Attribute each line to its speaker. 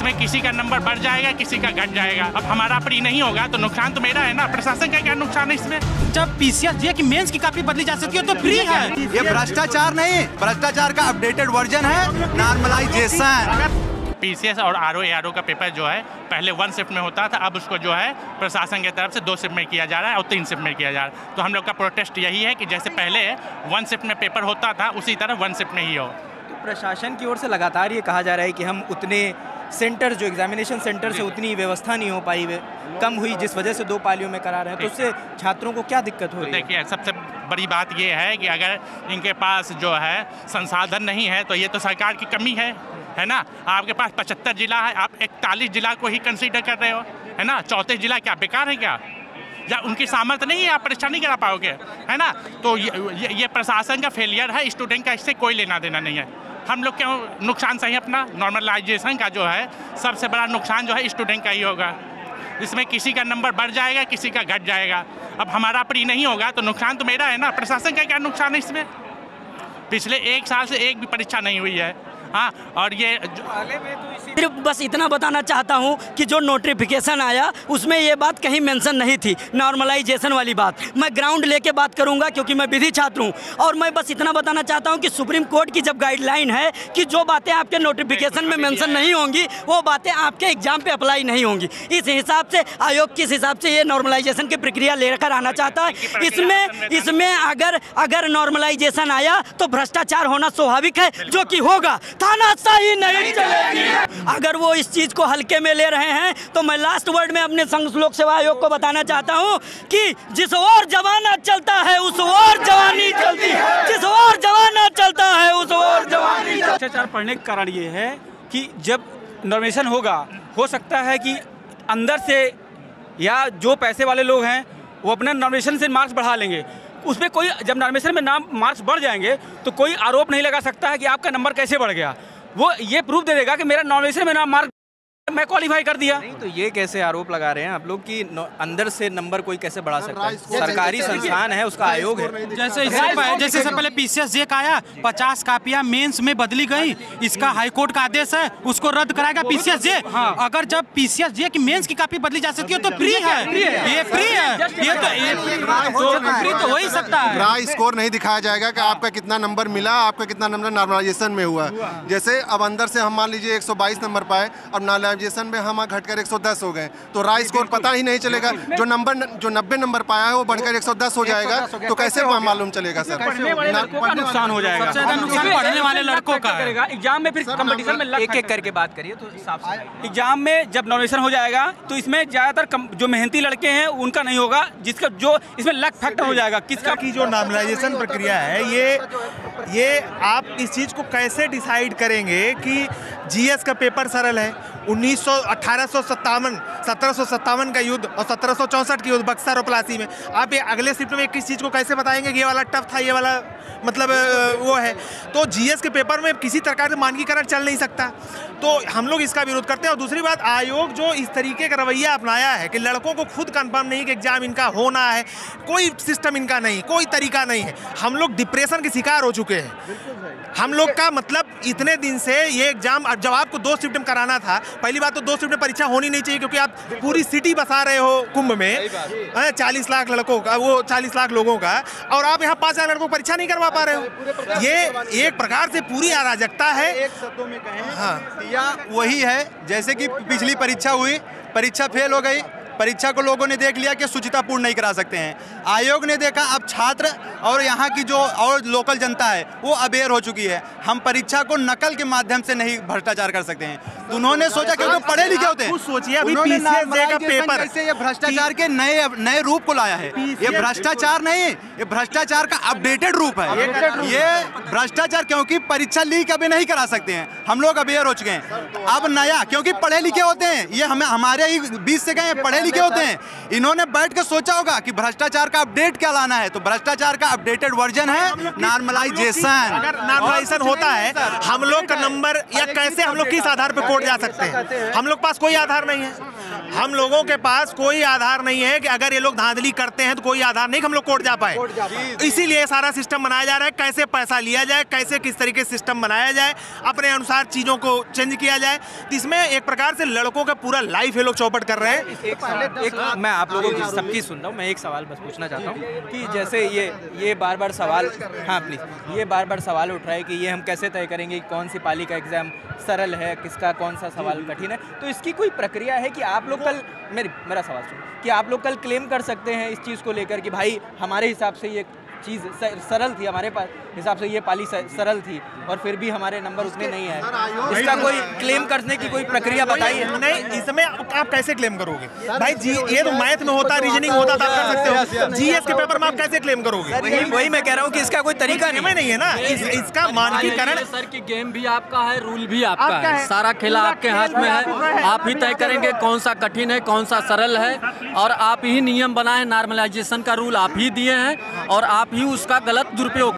Speaker 1: इसमें किसी का नंबर बढ़ जाएगा, किसी का घट जाएगा। अब हमारा प्री नहीं होगा तो नुकसान तो मेरा है ना, प्रशासन का क्या नुकसान है इसमें?
Speaker 2: जब पीसीएस जे की मेंस की कॉपी बदली जा सकती है तो फ्री है।
Speaker 3: ये भ्रष्टाचार नहीं, भ्रष्टाचार का अपडेटेड वर्जन है, नॉर्मलाइजेशन।
Speaker 1: पीसीएस और आरओ का पेपर जो है पहले 1 शिफ्ट में होता था, अब उसको जो है प्रशासन की तरफ से 2 शिफ्ट में किया जा रहा है और 3 शिफ्ट में किया जा रहा है। तो हम लोग का प्रोटेस्ट यही है कि जैसे पहले 1 शिफ्ट में पेपर होता था उसी तरह 1 शिफ्ट में ही हो।
Speaker 4: तो प्रशासन की ओर से लगातार ये कहा जा रहा है कि हम उतने सेंटर जो एग्जामिनेशन सेंटर से उतनी व्यवस्था नहीं हो पाई है, कम हुई, जिस वजह से 2 पालियों में करा रहे हैं, तो उससे छात्रों को क्या दिक्कत हो रही है?
Speaker 1: देखिए, सबसे बड़ी बात ये है कि अगर इनके पास जो है संसाधन नहीं है तो ये तो सरकार की कमी है ना। आपके पास 75 जिला है, आप 41 जिला को ही कंसीडर कर रहे हो, है ना। 34 जिला क्या बेकार है क्या? या उनकी सामर्थ्य नहीं है, आप परीक्षा नहीं करा पाओगे, है ना। तो ये प्रशासन का फेलियर है, स्टूडेंट का इससे कोई लेना देना नहीं है। हम लोग क्यों नुकसान सही अपना नॉर्मलाइजेशन का जो है सबसे बड़ा नुकसान जो है स्टूडेंट का ही होगा। इसमें किसी का नंबर बढ़ जाएगा, किसी का घट जाएगा। अब हमारा प्री नहीं होगा तो नुकसान तो मेरा है ना, प्रशासन का क्या नुकसान है इसमें? पिछले 1 साल से एक भी परीक्षा नहीं हुई है। हाँ, और ये
Speaker 5: सिर्फ बस इतना बताना चाहता हूँ कि जो नोटिफिकेशन आया उसमें ये बात कहीं मेंशन नहीं थी, नॉर्मलाइजेशन वाली बात। मैं ग्राउंड लेके बात करूँगा क्योंकि मैं विधि छात्र हूँ, और मैं बस इतना बताना चाहता हूँ कि सुप्रीम कोर्ट की जब गाइडलाइन है कि जो बातें आपके नोटिफिकेशन में मेंशन नहीं होंगी वो बातें आपके एग्जाम पे अप्लाई नहीं होंगी। इस हिसाब से आयोग किस हिसाब से ये नॉर्मलाइजेशन की प्रक्रिया लेकर आना चाहता है। इसमें अगर नॉर्मलाइजेशन आया तो भ्रष्टाचार होना स्वाभाविक है, जो कि होगा। तानाशाही नहीं चलेगी। अगर वो इस चीज को हल्के में ले रहे हैं तो मैं लास्ट वर्ड में अपने संघ लोक सेवा आयोग को बताना चाहता हूं कि जिस ओर जमाना चलता है उस ओर जवानी चलती है, जिस ओर जमाना चलता है उस ओर जवानी।
Speaker 6: भ्रष्टाचार पढ़ने का कारण ये है कि जब नॉर्मलाइजेशन होगा, हो सकता है कि अंदर से या जो पैसे वाले लोग हैं वो अपना नॉर्मलाइजेशन से मार्क्स बढ़ा लेंगे। उसमें कोई, जब नॉर्मलाइजेशन में नाम मार्क्स बढ़ जाएंगे तो कोई आरोप नहीं लगा सकता है कि आपका नंबर कैसे बढ़ गया। वो ये प्रूफ दे देगा कि मेरा नॉर्मलाइजेशन में नाम मार्क्स मैं क्वालिफाई कर दिया।
Speaker 4: नहीं तो ये कैसे आरोप लगा रहे हैं आप लोग कि अंदर से नंबर कोई कैसे बढ़ा सकता है? सरकारी संस्थान है, उसका आयोग है।
Speaker 2: जैसे इससे पहले पीसीएस जे का आया, 50 कापियां मेंस में बदली गई, इसका हाईकोर्ट का आदेश है, उसको रद्द कराएगा पीसीएस जे। अगर जब पीसीएस जे की मेंस की कॉपी बदली जा सकती है तो फ्री है, ये फ्री है, ये फ्री तो हो ही सकता है।
Speaker 7: ड्राई स्कोर नहीं दिखाया जाएगा कि आपका कितना नंबर मिला, आपका कितना नंबर नॉर्मलाइजेशन में हुआ। जैसे अब अंदर से हम मान लीजिए 122 नंबर पाए, अब नॉर्मलाइजेशन में हम घटकर 110 हो गए, तो राय स्कोर पता ही नहीं चलेगा। जो 90 नंबर पाया है वो बढ़कर 110 हो जाएगा, तो कैसे मालूम चलेगा सर?
Speaker 6: पढ़ने वाले लड़कों का नुकसान हो जाएगा।
Speaker 2: सबसे ज्यादा नुकसान पढ़ने वाले लड़कों का
Speaker 6: करेगा। एग्जाम में फिर कंपटीशन में
Speaker 4: एक-एक करके बात करिए तो साफ से।
Speaker 6: एग्जाम में जब नॉर्मलाइजेशन हो जाएगा तो इसमें ज़्यादातर जो मेहनती लड़के हैं उनका नहीं होगा, जिसका जो इसमें लक फैक्टर हो जाएगा। किसका
Speaker 8: की जो नॉर्मलाइजेशन प्रक्रिया है, ये आप इस चीज़ को कैसे डिसाइड करेंगे कि जीएस का पेपर सरल है? 1757 का युद्ध और 1764 की युद्ध बक्सर और प्लासी में, आप ये अगले शिफ्ट में किस चीज़ को कैसे बताएंगे कि ये वाला टफ था, ये वाला मतलब वो है? तो जीएस के पेपर में किसी प्रकार से मानकीकरण चल नहीं सकता, तो हम लोग इसका विरोध करते हैं। और दूसरी बात, आयोग जो इस तरीके का रवैया अपनाया है कि लड़कों को खुद कंफर्म नहीं कि एग्जाम इनका होना है, कोई सिस्टम इनका नहीं, कोई तरीका नहीं है। हम लोग डिप्रेशन के शिकार हो चुके हैं। हम लोग का मतलब इतने दिन से ये एग्जाम, जब आपको 2 शिफ्ट में कराना था, पहली बात तो 2 शिफ्ट में परीक्षा होनी नहीं चाहिए, क्योंकि आप पूरी सिटी बसा रहे हो कुंभ में 40 लाख लड़कों का, वो 40 लाख लोगों का, और आप यहाँ 5 लाख लड़कों को परीक्षा नहीं करवा पा रहे हो। ये एक प्रकार से पूरी अराजकता है।
Speaker 3: एक शब्दों में कहें, हाँ, या वही है जैसे कि पिछली परीक्षा हुई, परीक्षा फेल हो गई, परीक्षा को लोगों ने देख लिया कि शुचितापूर्ण नहीं करा सकते हैं। आयोग ने देखा अब छात्र और यहाँ की जो और लोकल जनता है वो अवेयर हो चुकी है, हम परीक्षा को नकल के माध्यम से नहीं भ्रष्टाचार कर सकते हैं। तो उन्होंने सोचा कि वो पढ़े लिखे होते हैं,
Speaker 8: सोचिए अभी पीसीएस जे का पेपर
Speaker 3: कैसे ये भ्रष्टाचार के नए रूप को लाया है। ये भ्रष्टाचार नहीं, ये भ्रष्टाचार का अपडेटेड रूप है। ये भ्रष्टाचार, क्योंकि परीक्षा लीक अभी नहीं करा सकते हैं, हम लोग अवेयर हो चुके हैं। अब नया, क्योंकि पढ़े लिखे होते हैं, ये हमें हमारे ही बीच से गए पढ़े लिखे होते हैं, इन्होंने बैठ के सोचा होगा कि भ्रष्टाचार का अपडेट क्या लाना है, तो भ्रष्टाचार का अपडेटेड वर्जन है नॉर्मलाइजेशन।
Speaker 8: अगर नॉर्मलाइजेशन होता है, हम लोग का नंबर या कैसे हम लोग किस आधार पे कोर्ट जा सकते हैं? हम लोग पास कोई आधार नहीं है, हम लोगों के पास कोई आधार नहीं है कि अगर ये लोग धांधली करते हैं तो कोई आधार नहीं कि हम लोग कोर्ट जा पाए। इसीलिए सारा सिस्टम बनाया जा रहा है, कैसे पैसा लिया जाए, कैसे किस तरीके से सिस्टम बनाया जाए, अपने अनुसार चीज़ों को चेंज किया जाए। तो इसमें एक प्रकार से लड़कों का पूरा लाइफ ये लोग चौपट कर रहे हैं।
Speaker 4: मैं आप लोगों की सबकी सुन रहा हूँ, मैं एक सवाल बस पूछना चाहता हूँ कि जैसे ये बार बार सवाल, हाँ प्लीज़, ये बार बार सवाल उठ रहा है कि ये हम कैसे तय करेंगे कि कौन सी पाली का एग्ज़ाम सरल है, किसका कौन सा सवाल कठिन है। तो इसकी कोई प्रक्रिया है कि आप लोग कल, मेरा सवाल सुनो, कि आप लोग कल क्लेम कर सकते हैं इस चीज़ को लेकर कि भाई हमारे हिसाब से ये चीज़ सरल थी, हमारे पास हिसाब से ये पाली सरल थी और फिर भी हमारे नंबर उतने नहीं आए, इसका कोई क्लेम करने की कोई प्रक्रिया बताइए।
Speaker 8: नहीं, इसमें आप कैसे क्लेम करोगे भाई? ये तो मैथ में होता, रीजनिंग होता था, कर सकते हो। जीएस के पेपर में आप कैसे क्लेम करोगे?
Speaker 4: वही मैं कह रहा हूँ कि इसका कोई तरीका
Speaker 8: नहीं है ना, इसका मानकीकरण।
Speaker 9: सर की गेम भी आपका है, रूल भी आपका है, सारा खेला आपके हाथ में है। आप ही तय करेंगे कौन सा कठिन है, कौन सा सरल है, और आप ही नियम बनाए, नॉर्मलाइजेशन का रूल आप ही दिए हैं और आप ही उसका गलत दुरुपयोग